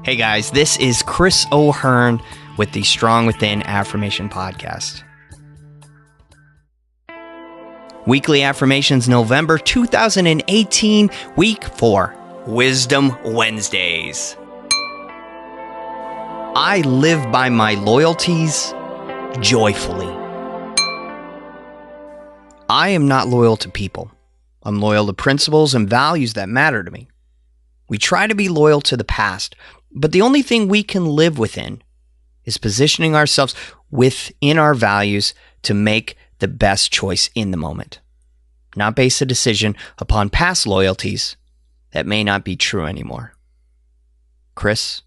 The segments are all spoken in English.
Hey guys, this is Chris O'Hearn with the Strong Within Affirmation Podcast. Weekly Affirmations, November 2018, Week 4, Wisdom Wednesdays. I live by my loyalties joyfully. I am not loyal to people. I'm loyal to principles and values that matter to me. We try to be loyal to the past, but the only thing we can live within is positioning ourselves within our values to make the best choice in the moment, not base a decision upon past loyalties that may not be true anymore. Chris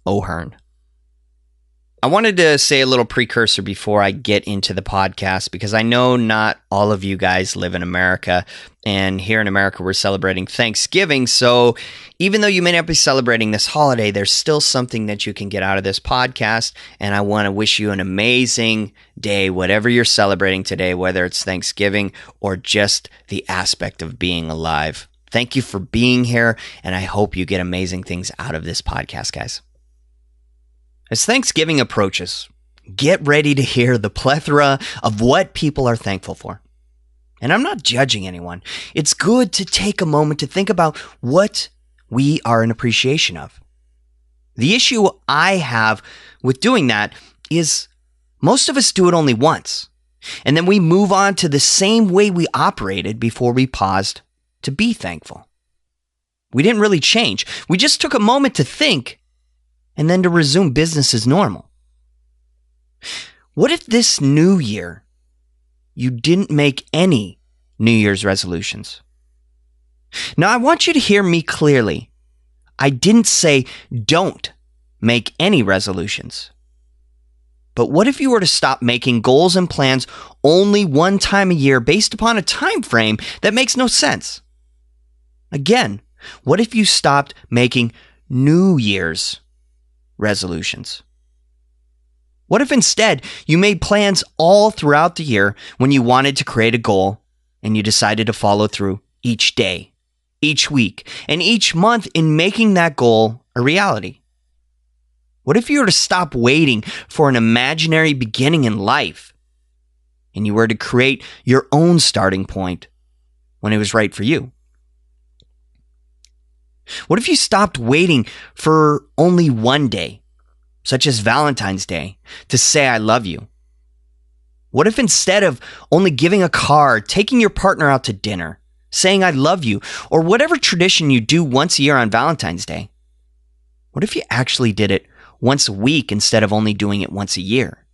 O'Hearn. I wanted to say a little precursor before I get into the podcast because I know not all of you guys live in America, and here in America we're celebrating Thanksgiving. So even though you may not be celebrating this holiday, there's still something that you can get out of this podcast, and I want to wish you an amazing day, whatever you're celebrating today, whether it's Thanksgiving or just the aspect of being alive. Thank you for being here, and I hope you get amazing things out of this podcast, guys. As Thanksgiving approaches, get ready to hear the plethora of what people are thankful for. And I'm not judging anyone. It's good to take a moment to think about what we are in appreciation of. The issue I have with doing that is most of us do it only once, and then we move on to the same way we operated before we paused to be thankful. We didn't really change. We just took a moment to think and then to resume business as normal. What if this new year you didn't make any New Year's resolutions? Now, I want you to hear me clearly. I didn't say don't make any resolutions. But what if you were to stop making goals and plans only one time a year based upon a time frame that makes no sense? Again, what if you stopped making New Year's resolutions? What if instead you made plans all throughout the year when you wanted to create a goal and you decided to follow through each day, each week, and each month in making that goal a reality? What if you were to stop waiting for an imaginary beginning in life and you were to create your own starting point when it was right for you? What if you stopped waiting for only one day, such as Valentine's Day, to say I love you? What if instead of only giving a card, taking your partner out to dinner, saying I love you, or whatever tradition you do once a year on Valentine's Day, what if you actually did it once a week instead of only doing it once a year?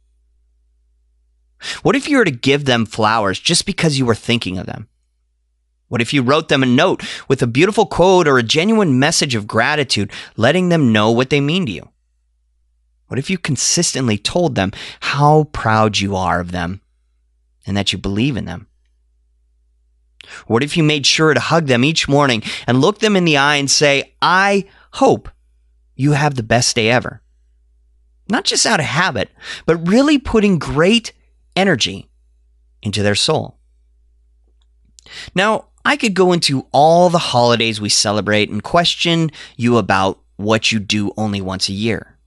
What if you were to give them flowers just because you were thinking of them? What if you wrote them a note with a beautiful quote or a genuine message of gratitude, letting them know what they mean to you? What if you consistently told them how proud you are of them and that you believe in them? What if you made sure to hug them each morning and look them in the eye and say, I hope you have the best day ever? Not just out of habit, but really putting great energy into their soul. Now, I could go into all the holidays we celebrate and question you about what you do only once a year.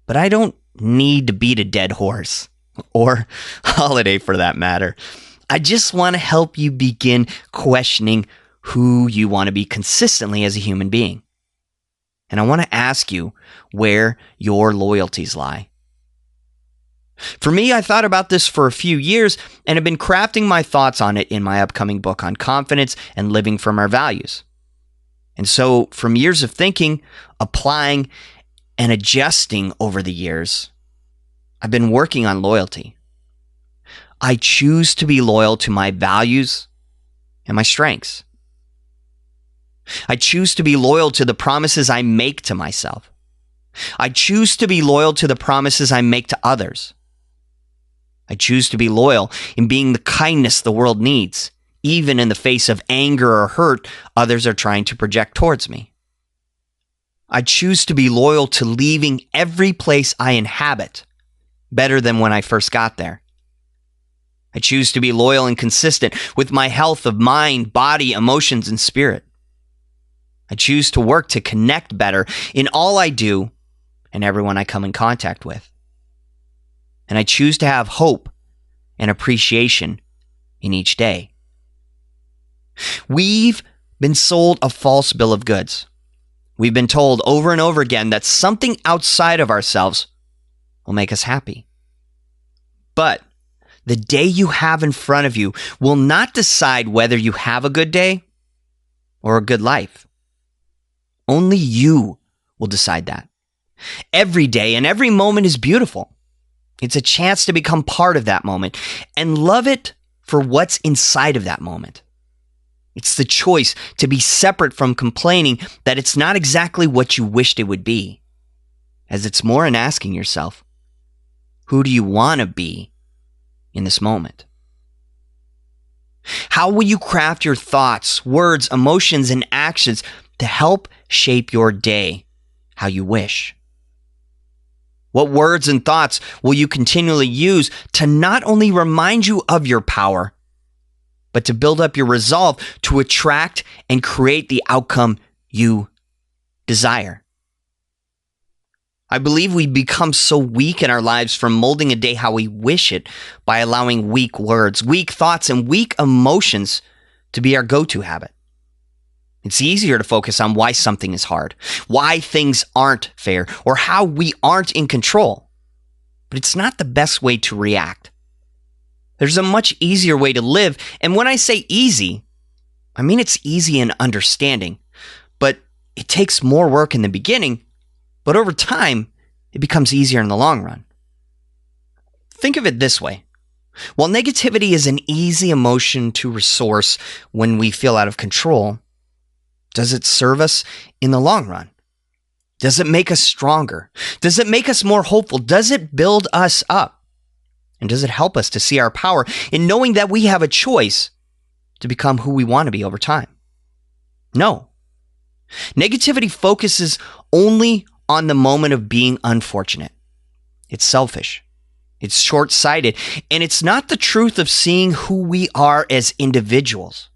But I don't need to beat a dead horse, or holiday for that matter. I just want to help you begin questioning who you want to be consistently as a human being. And I want to ask you where your loyalties lie. For me, I thought about this for a few years and have been crafting my thoughts on it in my upcoming book on confidence and living from our values. And so from years of thinking, applying, and adjusting over the years, I've been working on loyalty. I choose to be loyal to my values and my strengths. I choose to be loyal to the promises I make to myself. I choose to be loyal to the promises I make to others. I choose to be loyal in being the kindness the world needs, even in the face of anger or hurt others are trying to project towards me. I choose to be loyal to leaving every place I inhabit better than when I first got there. I choose to be loyal and consistent with my health of mind, body, emotions, and spirit. I choose to work to connect better in all I do and everyone I come in contact with. And I choose to have hope and appreciation in each day. We've been sold a false bill of goods. We've been told over and over again that something outside of ourselves will make us happy. But the day you have in front of you will not decide whether you have a good day or a good life. Only you will decide that. Every day and every moment is beautiful. It's a chance to become part of that moment and love it for what's inside of that moment. It's the choice to be separate from complaining that it's not exactly what you wished it would be, as it's more in asking yourself, who do you want to be in this moment? How will you craft your thoughts, words, emotions, and actions to help shape your day how you wish? What words and thoughts will you continually use to not only remind you of your power, but to build up your resolve to attract and create the outcome you desire? I believe we become so weak in our lives from molding a day how we wish it by allowing weak words, weak thoughts, and weak emotions to be our go-to habit. It's easier to focus on why something is hard, why things aren't fair, or how we aren't in control. But it's not the best way to react. There's a much easier way to live, and when I say easy, I mean it's easy in understanding, but it takes more work in the beginning, but over time, it becomes easier in the long run. Think of it this way. While negativity is an easy emotion to resource when we feel out of control, does it serve us in the long run? Does it make us stronger? Does it make us more hopeful? Does it build us up? And does it help us to see our power in knowing that we have a choice to become who we want to be over time? No. Negativity focuses only on the moment of being unfortunate. It's selfish. It's short-sighted. And it's not the truth of seeing who we are as individuals.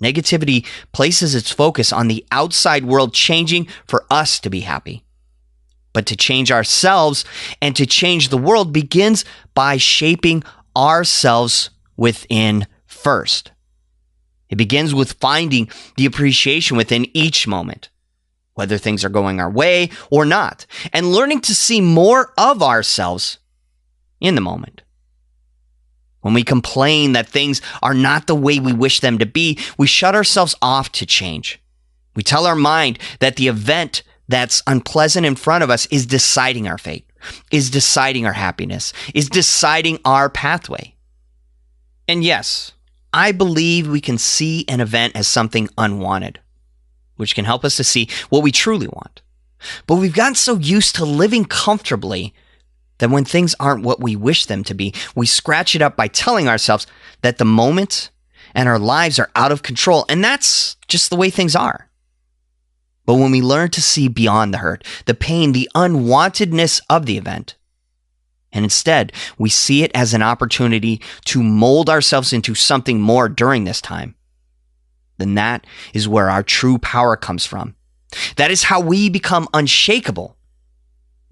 Negativity places its focus on the outside world changing for us to be happy. But to change ourselves and to change the world begins by shaping ourselves within first. It begins with finding the appreciation within each moment, whether things are going our way or not, and learning to see more of ourselves in the moment. When we complain that things are not the way we wish them to be, we shut ourselves off to change. We tell our mind that the event that's unpleasant in front of us is deciding our fate, is deciding our happiness, is deciding our pathway. And yes, I believe we can see an event as something unwanted, which can help us to see what we truly want. But we've gotten so used to living comfortably that when things aren't what we wish them to be, we scratch it up by telling ourselves that the moment and our lives are out of control, and that's just the way things are. But when we learn to see beyond the hurt, the pain, the unwantedness of the event, and instead we see it as an opportunity to mold ourselves into something more during this time, then that is where our true power comes from. That is how we become unshakable.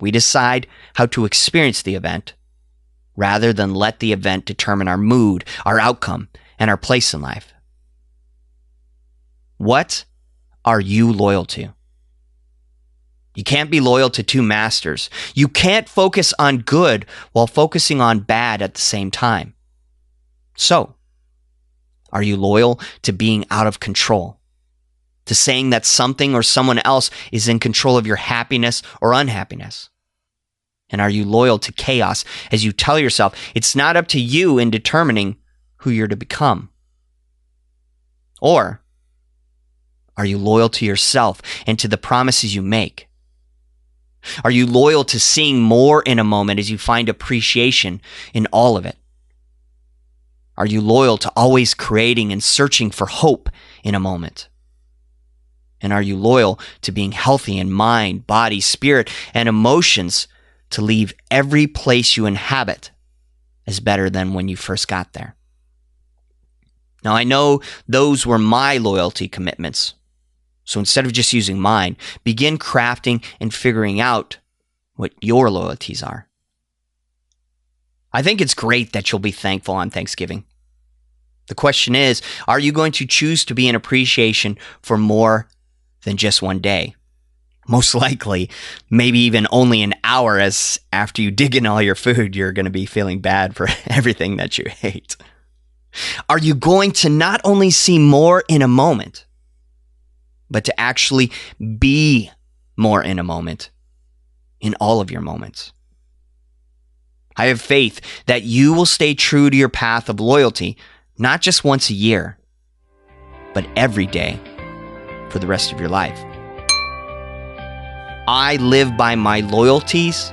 We decide how to experience the event rather than let the event determine our mood, our outcome, and our place in life. What are you loyal to? You can't be loyal to two masters. You can't focus on good while focusing on bad at the same time. So, are you loyal to being out of control? To saying that something or someone else is in control of your happiness or unhappiness? And are you loyal to chaos as you tell yourself it's not up to you in determining who you're to become? Or are you loyal to yourself and to the promises you make? Are you loyal to seeing more in a moment as you find appreciation in all of it? Are you loyal to always creating and searching for hope in a moment? And are you loyal to being healthy in mind, body, spirit, and emotions to leave every place you inhabit as better than when you first got there? Now, I know those were my loyalty commitments, So instead of just using mine, begin crafting and figuring out what your loyalties are. I think it's great that you'll be thankful on Thanksgiving. The question is, are you going to choose to be in appreciation for more than just one day? Most likely, maybe even only an hour, as after you dig in all your food, you're going to be feeling bad for everything that you ate. Are you going to not only see more in a moment, but to actually be more in a moment, in all of your moments? I have faith that you will stay true to your path of loyalty, not just once a year, but every day for the rest of your life. I live by my loyalties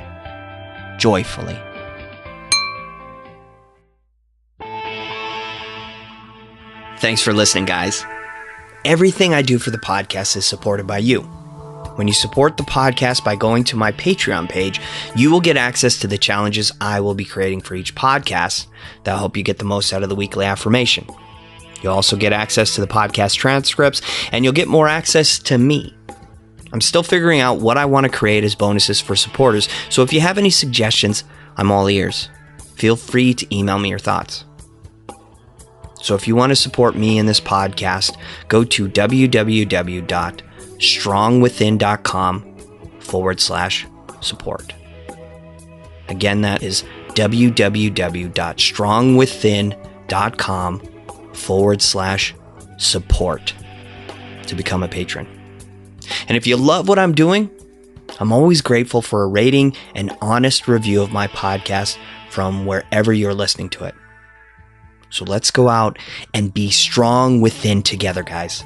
joyfully. Thanks for listening, guys. Everything I do for the podcast is supported by you. When you support the podcast by going to my Patreon page, you will get access to the challenges I will be creating for each podcast that will help you get the most out of the weekly affirmation. You'll also get access to the podcast transcripts, and you'll get more access to me. I'm still figuring out what I want to create as bonuses for supporters, so if you have any suggestions, I'm all ears. Feel free to email me your thoughts. So if you want to support me in this podcast, go to www.strongwithin.com/support. Again, that is www.strongwithin.com/support to become a patron. And if you love what I'm doing, I'm always grateful for a rating and honest review of my podcast from wherever you're listening to it. So let's go out and be strong within together, guys.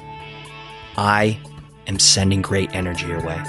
I am sending great energy your way.